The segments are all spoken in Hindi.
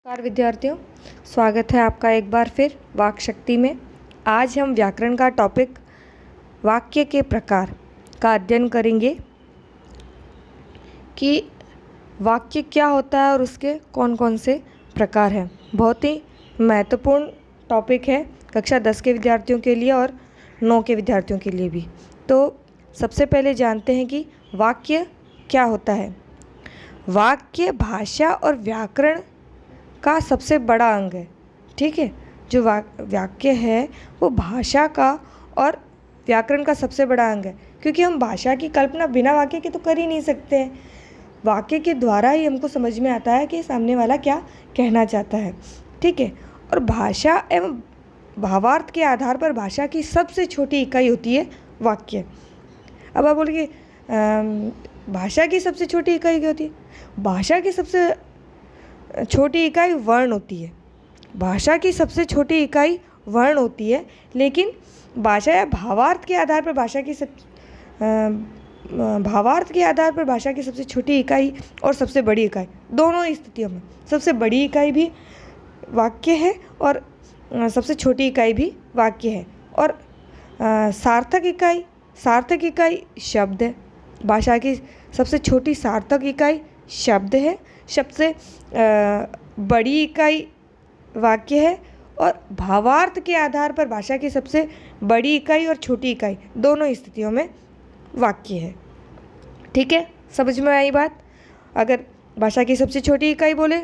नमस्कार विद्यार्थियों, स्वागत है आपका एक बार फिर वाक शक्ति में। आज हम व्याकरण का टॉपिक वाक्य के प्रकार का अध्ययन करेंगे कि वाक्य क्या होता है और उसके कौन कौन से प्रकार हैं। बहुत ही महत्वपूर्ण टॉपिक है कक्षा 10 के विद्यार्थियों के लिए और 9 के विद्यार्थियों के लिए भी। तो सबसे पहले जानते हैं कि वाक्य क्या होता है। वाक्य भाषा और व्याकरण का सबसे बड़ा अंग है। ठीक है, जो वाक्य है वो भाषा का और व्याकरण का सबसे बड़ा अंग है, क्योंकि हम भाषा की कल्पना बिना वाक्य के तो कर ही नहीं सकते हैं। वाक्य के द्वारा ही हमको समझ में आता है कि सामने वाला क्या कहना चाहता है। ठीक है, और भाषा एवं भावार्थ के आधार पर भाषा की सबसे छोटी इकाई होती है वाक्य। अब आप बोलिए भाषा की सबसे छोटी इकाई क्या होती है? भाषा की सबसे छोटी इकाई वर्ण होती है। भाषा की सबसे छोटी इकाई वर्ण होती है, लेकिन भाषा या भावार्थ के आधार पर भाषा की सबसे छोटी इकाई और सबसे बड़ी इकाई, दोनों स्थितियों में सबसे बड़ी इकाई भी वाक्य है और सबसे छोटी इकाई भी वाक्य है। और सार्थक इकाई शब्द है। भाषा की सबसे छोटी सार्थक इकाई शब्द है, सबसे बड़ी इकाई वाक्य है, और भावार्थ के आधार पर भाषा की सबसे बड़ी इकाई और छोटी इकाई दोनों स्थितियों में वाक्य है। ठीक है, समझ में आई बात? अगर भाषा की सबसे छोटी इकाई बोले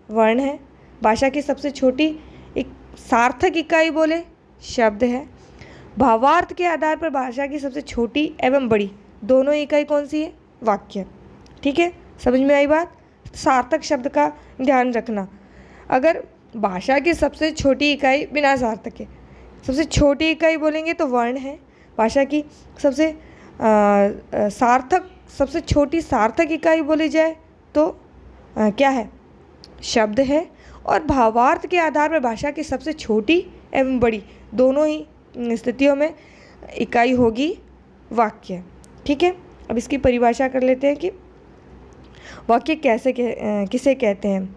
वर्ण है, भाषा की सबसे छोटी एक सार्थक इकाई बोले शब्द है, भावार्थ के आधार पर भाषा की सबसे छोटी एवं बड़ी दोनों इकाई कौन सी है? वाक्य। ठीक है, समझ में आई बात? सार्थक शब्द का ध्यान रखना। अगर भाषा की सबसे छोटी इकाई बिना सार्थक है, सबसे छोटी इकाई बोलेंगे तो वर्ण है। भाषा की सबसे सबसे छोटी सार्थक इकाई बोली जाए तो क्या है? शब्द है। और भावार्थ के आधार पर भाषा की सबसे छोटी एवं बड़ी दोनों ही स्थितियों में इकाई होगी वाक्य। ठीक है, अब इसकी परिभाषा कर लेते हैं कि वाक्य किसे कहते हैं।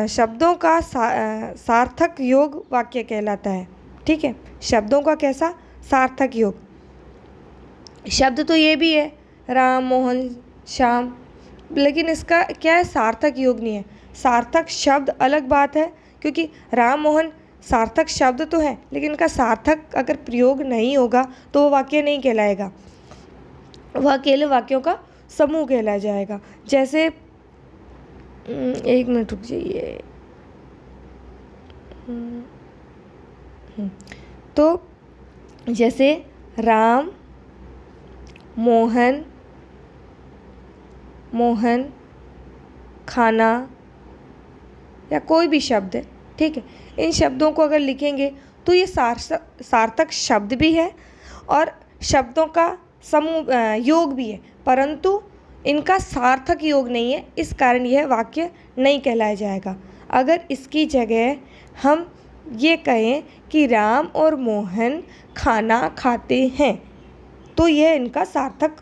शब्दों का सार्थक योग वाक्य कहलाता है। ठीक है, शब्दों का कैसा? सार्थक योग। शब्द तो ये भी है राम, मोहन, श्याम, लेकिन इसका क्या है? सार्थक योग नहीं है। सार्थक शब्द अलग बात है, क्योंकि राम, मोहन सार्थक शब्द तो है, लेकिन इनका सार्थक अगर प्रयोग नहीं होगा तो वो वाक्य नहीं कहलाएगा, वह केवल वाक्यों का समूह कहला जाएगा। जैसे एक मिनट रुक जाइए। तो जैसे राम, मोहन, खाना या कोई भी शब्द है। ठीक है, इन शब्दों को अगर लिखेंगे तो ये सार्थक शब्द भी है और शब्दों का समूह योग भी है, परंतु इनका सार्थक योग नहीं है। इस कारण यह वाक्य नहीं कहलाया जाएगा। अगर इसकी जगह हम ये कहें कि राम और मोहन खाना खाते हैं, तो यह इनका सार्थक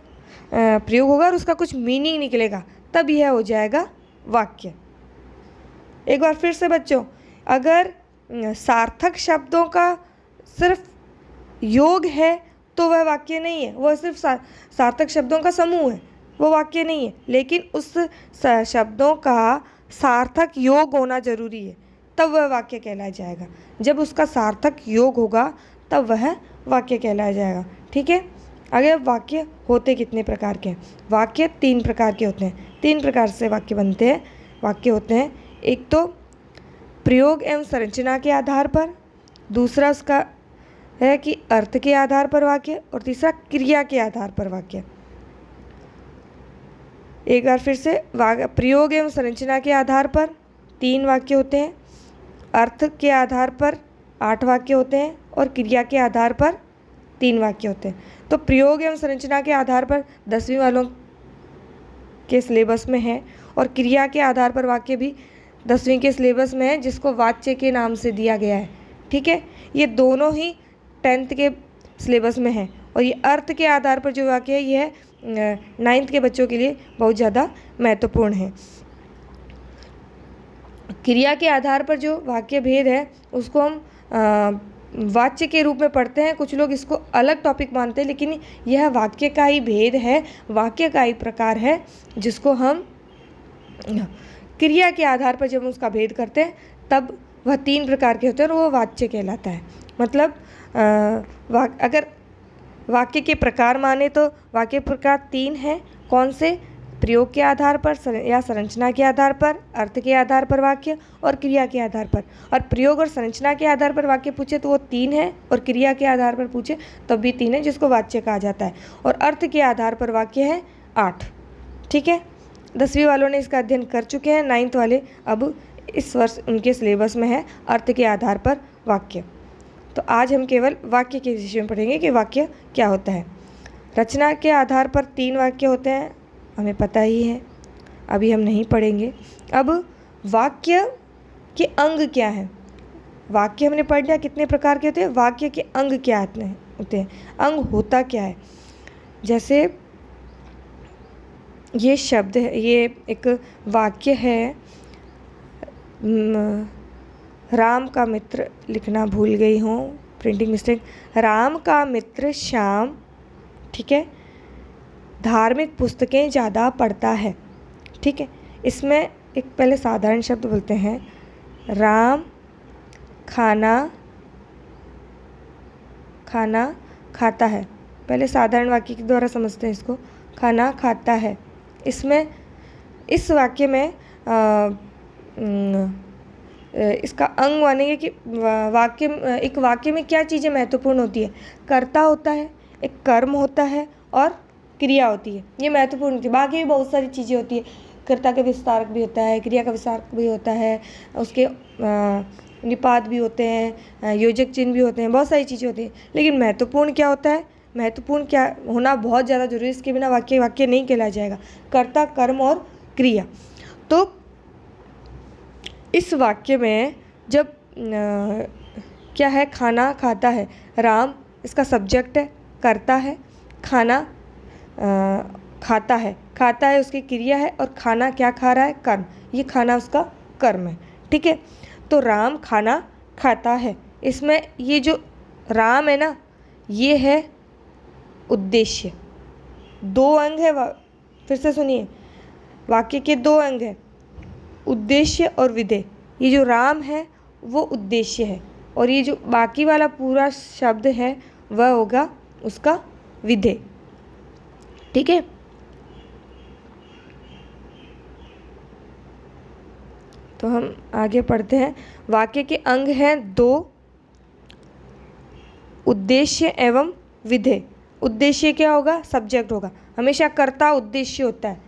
प्रयोग होगा और उसका कुछ मीनिंग निकलेगा, तब यह हो जाएगा वाक्य। एक बार फिर से बच्चों, अगर सार्थक शब्दों का सिर्फ योग है तो वह वाक्य नहीं है, वह सिर्फ सार्थक शब्दों का समूह है, वो वाक्य नहीं है। लेकिन उस शब्दों का सार्थक योग होना जरूरी है, तब वह वाक्य कहलाया जाएगा। जब उसका सार्थक योग होगा तब वह वाक्य कहलाया जाएगा। ठीक है, आगे वाक्य होते कितने प्रकार के हैं? वाक्य 3 प्रकार के होते हैं। 3 प्रकार से वाक्य बनते हैं, वाक्य होते हैं। एक तो प्रयोग एवं संरचना के आधार पर, दूसरा उसका है कि अर्थ के आधार पर वाक्य, और तीसरा क्रिया के आधार पर वाक्य। एक बार फिर से, प्रयोग एवं संरचना के आधार पर 3 वाक्य होते हैं, अर्थ के आधार पर 8 वाक्य होते हैं और क्रिया के आधार पर 3 वाक्य होते हैं। तो प्रयोग एवं संरचना के आधार पर 10वीं वालों के सिलेबस में है, और क्रिया के आधार पर वाक्य भी 10वीं के सिलेबस में है, जिसको वाच्य के नाम से दिया गया है। ठीक है, ये दोनों ही 10th के सिलेबस में है। और ये अर्थ के आधार पर जो वाक्य है, ये है नाइन्थ के बच्चों के लिए बहुत ज़्यादा महत्वपूर्ण है। क्रिया के आधार पर जो वाक्य भेद है उसको हम वाच्य के रूप में पढ़ते हैं। कुछ लोग इसको अलग टॉपिक मानते हैं, लेकिन यह वाक्य का ही भेद है, वाक्य का ही प्रकार है, जिसको हम क्रिया के आधार पर जब हम उसका भेद करते हैं तब वह 3 प्रकार के होते हैं और वो वाच्य कहलाता है। मतलब अगर वाक्य के प्रकार माने तो वाक्य प्रकार 3 हैं। कौन से? प्रयोग के आधार पर या संरचना के आधार पर, अर्थ के आधार पर वाक्य और क्रिया के आधार पर। और प्रयोग और संरचना के आधार पर वाक्य पूछे तो वो 3 है, और क्रिया के आधार पर पूछे तब भी 3 है, जिसको वाच्य कहा जाता है। और अर्थ के आधार पर वाक्य है 8। ठीक है, 10वीं वालों ने इसका अध्ययन कर चुके हैं, 9th वाले अब इस वर्ष उनके सिलेबस में है अर्थ के आधार पर वाक्य। तो आज हम केवल वाक्य के विषय में पढ़ेंगे कि वाक्य क्या होता है। रचना के आधार पर 3 वाक्य होते हैं, हमें पता ही है, अभी हम नहीं पढ़ेंगे। अब वाक्य के अंग क्या हैं? वाक्य हमने पढ़ लिया कितने प्रकार के होते हैं, वाक्य के अंग क्या होते हैं, अंग होता क्या है। जैसे ये शब्द है, ये एक वाक्य है, राम का मित्र, लिखना भूल गई हूँ, प्रिंटिंग मिस्टेक। राम का मित्र श्याम, ठीक है, धार्मिक पुस्तकें ज़्यादा पढ़ता है। ठीक है, इसमें एक पहले साधारण शब्द बोलते हैं, राम खाना खाता है। पहले साधारण वाक्य के द्वारा समझते हैं इसको, खाना खाता है। इसमें इस वाक्य में इसका अंग मानेंगे कि एक वाक्य में क्या चीज़ें महत्वपूर्ण होती है। कर्ता होता है, एक कर्म होता है और क्रिया होती है, ये महत्वपूर्ण होती है। बाकी भी बहुत सारी चीज़ें होती है, कर्ता का विस्तारक भी होता है, क्रिया का विस्तारक भी होता है, उसके निपात भी होते हैं, योजक चिन्ह भी होते हैं, बहुत सारी चीज़ें होती हैं। लेकिन महत्वपूर्ण क्या होता है, महत्वपूर्ण क्या होना बहुत ज़्यादा जरूरी है, इसके बिना वाक्य नहीं कहलाया जाएगा। कर्ता, कर्म और क्रिया। तो इस वाक्य में जब क्या है, खाना खाता है, राम इसका सब्जेक्ट है, कर्ता है, खाना खाता है उसकी क्रिया है, और खाना क्या खा रहा है, कर्म, ये खाना उसका कर्म है। ठीक है, तो राम खाना खाता है। इसमें ये जो राम है ना, ये है उद्देश्य। 2 अंग है, फिर से सुनिए, वाक्य के 2 अंग है, उद्देश्य और विधेय। ये जो राम है वो उद्देश्य है, और ये जो बाकी वाला पूरा शब्द है वह होगा उसका विधेय। ठीक है, तो हम आगे पढ़ते हैं। वाक्य के अंग हैं 2, उद्देश्य एवं विधेय। उद्देश्य क्या होगा, सब्जेक्ट होगा, हमेशा कर्ता उद्देश्य होता है।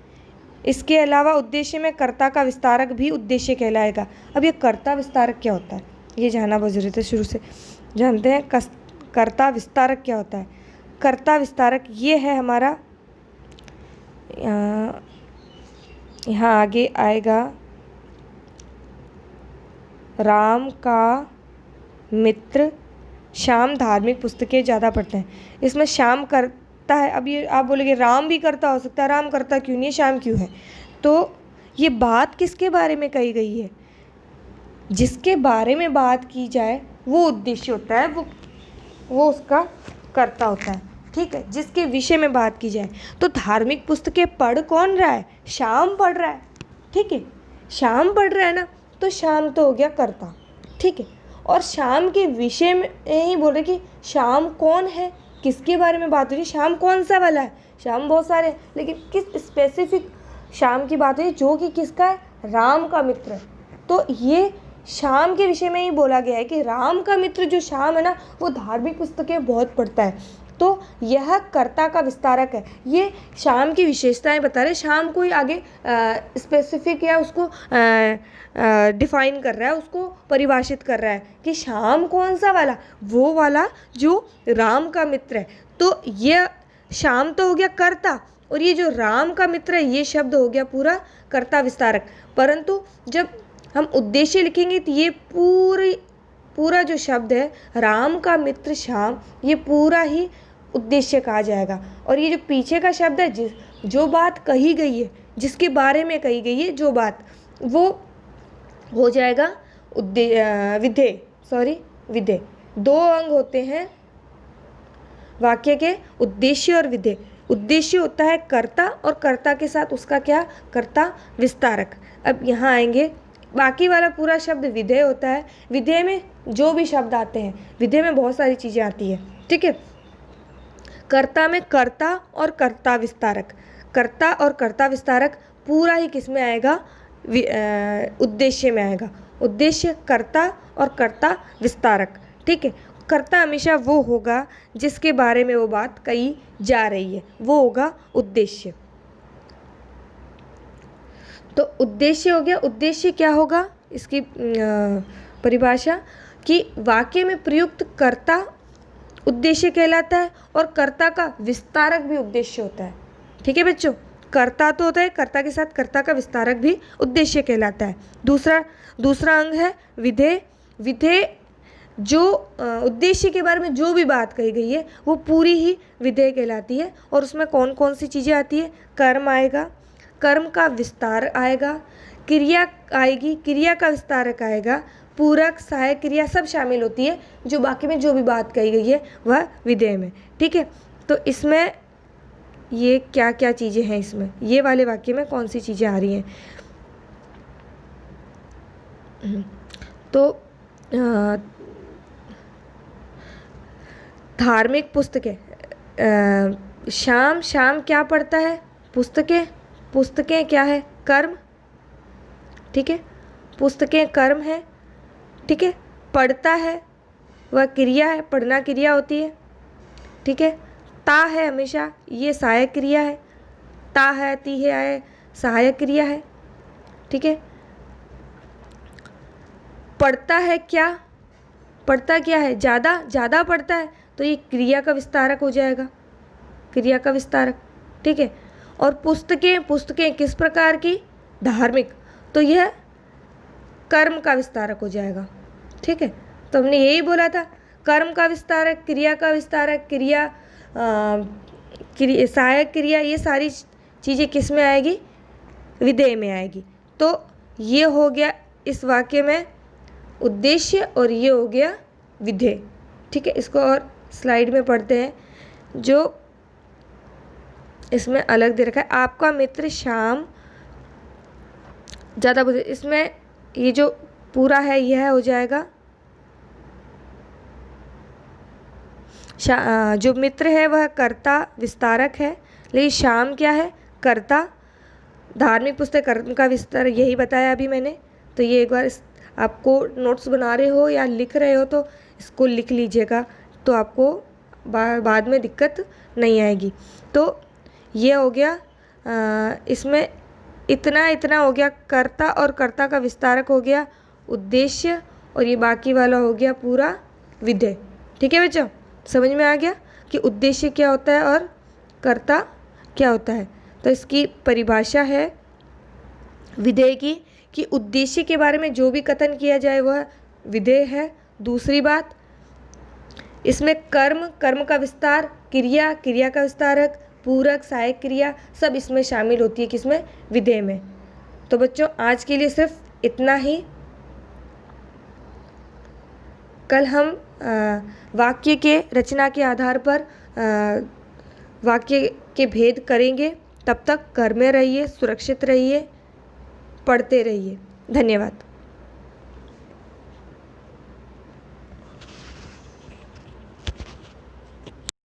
इसके अलावा उद्देश्य में कर्ता का विस्तारक भी उद्देश्य कहलाएगा। अब ये कर्ता विस्तारक क्या होता है, ये जानना बहुत जरूरी है, शुरू से जानते हैं। कर्ता विस्तारक क्या होता है। कर्ता विस्तारक ये है हमारा, यहाँ आगे आएगा, राम का मित्र श्याम धार्मिक पुस्तकें ज़्यादा पढ़ते हैं। इसमें श्याम करता है। अब ये आप बोलेंगे राम भी करता हो सकता है, राम करता क्यों नहीं है, श्याम क्यों है। तो ये बात किसके बारे में कही गई है, जिसके बारे में बात की जाए वो उद्देश्य होता है, वो उसका कर्ता होता है। ठीक है, जिसके विषय में बात की जाए। तो धार्मिक पुस्तकें पढ़ कौन रहा है, श्याम पढ़ रहा है। ठीक है, श्याम पढ़ रहा है ना, तो श्याम तो हो गया कर्ता। ठीक है, और श्याम के विषय में ही बोल रहे कि श्याम कौन है, किसके बारे में बात हो रही है, श्याम कौन सा वाला है। श्याम बहुत सारे हैं, लेकिन किस स्पेसिफिक श्याम की बात हो रही है, जो कि किसका है, राम का मित्र है। तो ये श्याम के विषय में ही बोला गया है कि राम का मित्र जो श्याम है ना, वो धार्मिक पुस्तकें बहुत पढ़ता है। तो यह कर्ता का विस्तारक है, ये श्याम की विशेषताएं बता रहे। श्याम को ही आगे स्पेसिफिक या उसको डिफाइन कर रहा है, उसको परिभाषित कर रहा है कि श्याम कौन सा वाला, वो वाला जो राम का मित्र है। तो ये श्याम तो हो गया कर्ता, और ये जो राम का मित्र है ये शब्द हो गया पूरा कर्ता विस्तारक। परंतु जब हम उद्देश्य लिखेंगे तो ये पूरा जो शब्द है राम का मित्र श्याम, ये पूरा ही उद्देश्य कहा जाएगा। और ये जो पीछे का शब्द है, जो बात कही गई है, जिसके बारे में कही गई है जो बात, वो हो जाएगा विधेय। विधेय। दो अंग होते हैं वाक्य के, उद्देश्य और विधेय। उद्देश्य होता है कर्ता, और कर्ता के साथ उसका क्या, कर्ता विस्तारक। अब यहाँ आएंगे, बाकी वाला पूरा शब्द विधेय होता है। विधेय में जो भी शब्द आते हैं, विधेय में बहुत सारी चीज़ें आती है, ठीक है। कर्ता में कर्ता और कर्ता विस्तारक, कर्ता और कर्ता विस्तारक पूरा ही किस में आएगा, उद्देश्य में आएगा। उद्देश्य, कर्ता और कर्ता विस्तारक, ठीक है। कर्ता हमेशा वो होगा जिसके बारे में वो बात कही जा रही है, वो होगा उद्देश्य। तो उद्देश्य हो गया। उद्देश्य क्या होगा, इसकी परिभाषा कि वाक्य में प्रयुक्त कर्ता उद्देश्य कहलाता है, और कर्ता का विस्तारक भी उद्देश्य होता है, ठीक है बच्चों। कर्ता तो होता है, कर्ता के साथ कर्ता का विस्तारक भी उद्देश्य कहलाता है। दूसरा अंग है विधेय। विधेय जो उद्देश्य के बारे में जो भी बात कही गई है वो पूरी ही विधेय कहलाती है। और उसमें कौन कौन सी चीज़ें आती है, कर्म आएगा, कर्म का विस्तार आएगा, क्रिया आएगी, क्रिया का विस्तारक आएगा, पूरक, सहायक क्रिया सब शामिल होती है। जो बाकी में जो भी बात कही गई है वह विधेय में, ठीक है। तो इसमें ये क्या क्या चीज़ें हैं, इसमें ये वाले वाक्य में कौन सी चीज़ें आ रही हैं। तो धार्मिक पुस्तकें, शाम क्या पढ़ता है, पुस्तकें क्या है, कर्म, ठीक है। पुस्तकें कर्म है, ठीक है। पढ़ता है वह क्रिया है, पढ़ना क्रिया होती है, ठीक है। ता है हमेशा, ये सहायक क्रिया है। ता है, ती है, आए, सहायक क्रिया है, ठीक है। पढ़ता है क्या, पढ़ता क्या है, ज़्यादा पढ़ता है, तो ये क्रिया का विस्तारक हो जाएगा, क्रिया का विस्तारक, ठीक है। और पुस्तकें किस प्रकार की, धार्मिक, तो यह कर्म का विस्तारक हो जाएगा, ठीक है। तो हमने यही बोला था, कर्म का विस्तारक, क्रिया का विस्तारक, सहायक क्रिया, ये सारी चीज़ें किस में आएगी, विधेय में आएगी। तो ये हो गया इस वाक्य में उद्देश्य, और ये हो गया विधेय, ठीक है। इसको और स्लाइड में पढ़ते हैं, जो इसमें अलग दे रखा है। आपका मित्र श्याम ज़्यादा बुद्धि, इसमें ये जो पूरा है यह हो जाएगा, जो मित्र है वह कर्ता विस्तारक है, लेकिन श्याम क्या है, कर्ता। धार्मिक पुस्तक कर्म का विस्तार, यही बताया अभी मैंने। तो ये एक बार आपको नोट्स बना रहे हो या लिख रहे हो तो इसको लिख लीजिएगा, तो आपको बाद में दिक्कत नहीं आएगी। तो ये हो गया, इसमें इतना हो गया, कर्ता और कर्ता का विस्तारक हो गया उद्देश्य, और ये बाकी वाला हो गया पूरा विधेय, ठीक है बच्चों। समझ में आ गया कि उद्देश्य क्या होता है और कर्ता क्या होता है। तो इसकी परिभाषा है विधेय की कि उद्देश्य के बारे में जो भी कथन किया जाए वह विधेय है। दूसरी बात, इसमें कर्म का विस्तार, क्रिया का विस्तारक, पूरक, सहायक क्रिया सब इसमें शामिल होती है, किसमें, विधेय में। तो बच्चों आज के लिए सिर्फ इतना ही। कल हम वाक्य के रचना के आधार पर वाक्य के भेद करेंगे। तब तक घर में रहिए, सुरक्षित रहिए, पढ़ते रहिए। धन्यवाद।